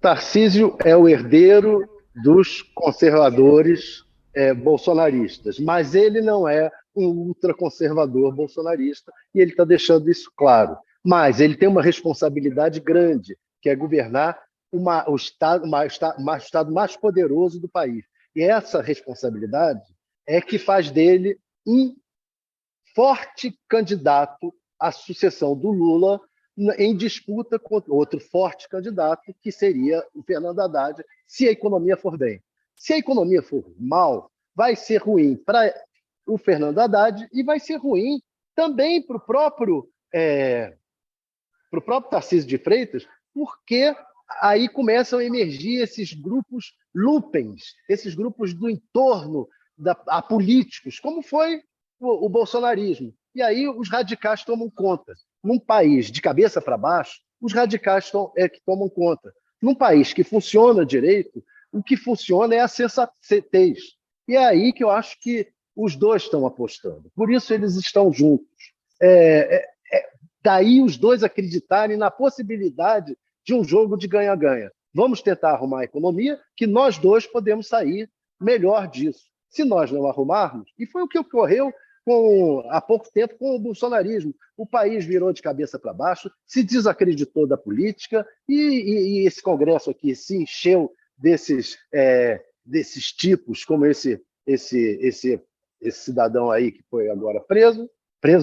Tarcísio é o herdeiro dos conservadores bolsonaristas, mas ele não é um ultraconservador bolsonarista e ele está deixando isso claro. Mas ele tem uma responsabilidade grande, que é governar o estado mais poderoso do país. E essa responsabilidade é que faz dele um forte candidato à sucessão do Lula em disputa com outro forte candidato, que seria o Fernando Haddad, se a economia for bem. Se a economia for mal, vai ser ruim para o Fernando Haddad e vai ser ruim também para o próprio Tarcísio de Freitas, porque aí começam a emergir esses grupos lupens, esses grupos do entorno a políticos, como foi o bolsonarismo. E aí os radicais tomam conta. Num país de cabeça para baixo, os radicais que tomam conta. Num país que funciona direito, o que funciona é a sensatez. E é aí que eu acho que os dois estão apostando. Por isso eles estão juntos. Daí os dois acreditarem na possibilidade de um jogo de ganha-ganha. Vamos tentar arrumar a economia, que nós dois podemos sair melhor disso. Se nós não arrumarmos, e foi o que ocorreu há pouco tempo com o bolsonarismo, o país virou de cabeça para baixo, se desacreditou da política e esse Congresso aqui se encheu desses tipos, como esse cidadão aí que foi agora preso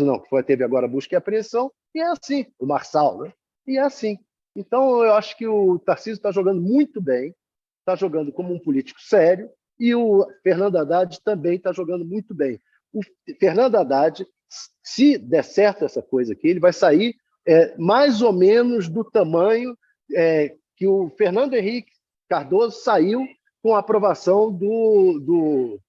não, que teve agora busca e apreensão, e é assim, o Marçal, né? E é assim. Então, eu acho que o Tarcísio está jogando muito bem, está jogando como um político sério, e o Fernando Haddad também está jogando muito bem. O Fernando Haddad, se der certo essa coisa aqui, ele vai sair mais ou menos do tamanho que o Fernando Henrique Cardoso saiu com a aprovação do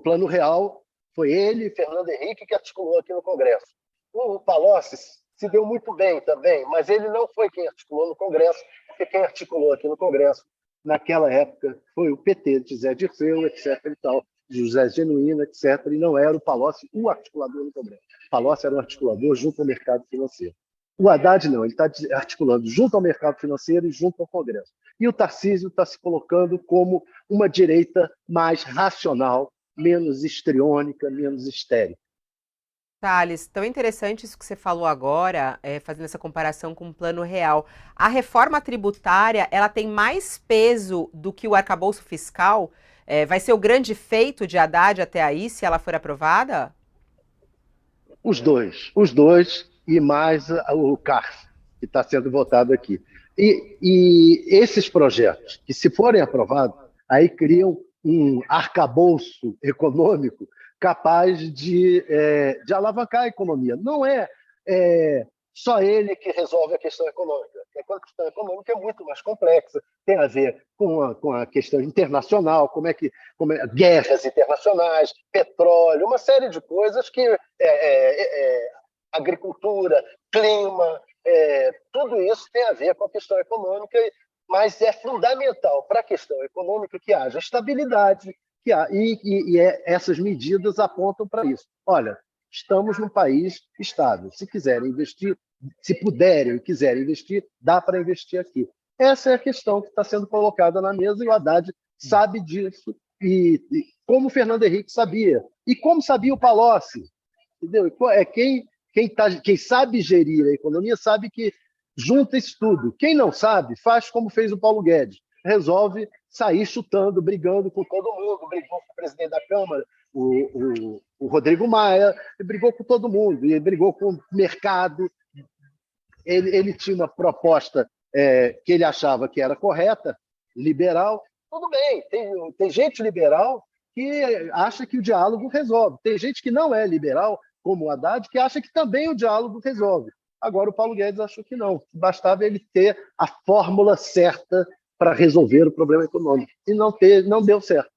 Plano Real. Foi ele, Fernando Henrique, que articulou aqui no Congresso. O Palocci se deu muito bem também, mas ele não foi quem articulou no Congresso, porque quem articulou aqui no Congresso, naquela época, foi o PT de Zé Dirceu, etc. e tal, de José Genuíno, etc., e não era o Palocci o articulador no Congresso. O Palocci era o articulador junto ao mercado financeiro. O Haddad não, ele está articulando junto ao mercado financeiro e junto ao Congresso. E o Tarcísio está se colocando como uma direita mais racional, menos histriônica, menos histérica. Thales, tão interessante isso que você falou agora, fazendo essa comparação com o Plano Real. A reforma tributária, ela tem mais peso do que o arcabouço fiscal? Vai ser o grande feito de Haddad até aí, se ela for aprovada? Os dois e mais o CARF, que está sendo votado aqui. E esses projetos, que se forem aprovados, aí criam um arcabouço econômico capaz de alavancar a economia. Não é só ele que resolve a questão econômica. A questão econômica é muito mais complexa, tem a ver com a questão internacional, guerras internacionais, petróleo, uma série de coisas que agricultura, clima, tudo isso tem a ver com a questão econômica, mas é fundamental para a questão econômica que haja estabilidade, essas medidas apontam para isso. Olha, estamos num país estável. Se quiserem investir, se puderem e quiserem investir, dá para investir aqui. Essa é a questão que está sendo colocada na mesa e o Haddad sabe disso, e como o Fernando Henrique sabia, e como sabia o Palocci. Entendeu? Quem sabe gerir a economia sabe que junta isso tudo. Quem não sabe, faz como fez o Paulo Guedes. Resolve sair chutando, brigando com todo mundo, brigou com o presidente da Câmara, o Rodrigo Maia, brigou com todo mundo, e brigou com o mercado. Ele tinha uma proposta que ele achava que era correta, liberal. Tudo bem, tem gente liberal que acha que o diálogo resolve. Tem gente que não é liberal, como o Haddad, que acha que também o diálogo resolve. Agora, o Paulo Guedes achou que não. Bastava ele ter a fórmula certa para resolver o problema econômico. E não deu certo.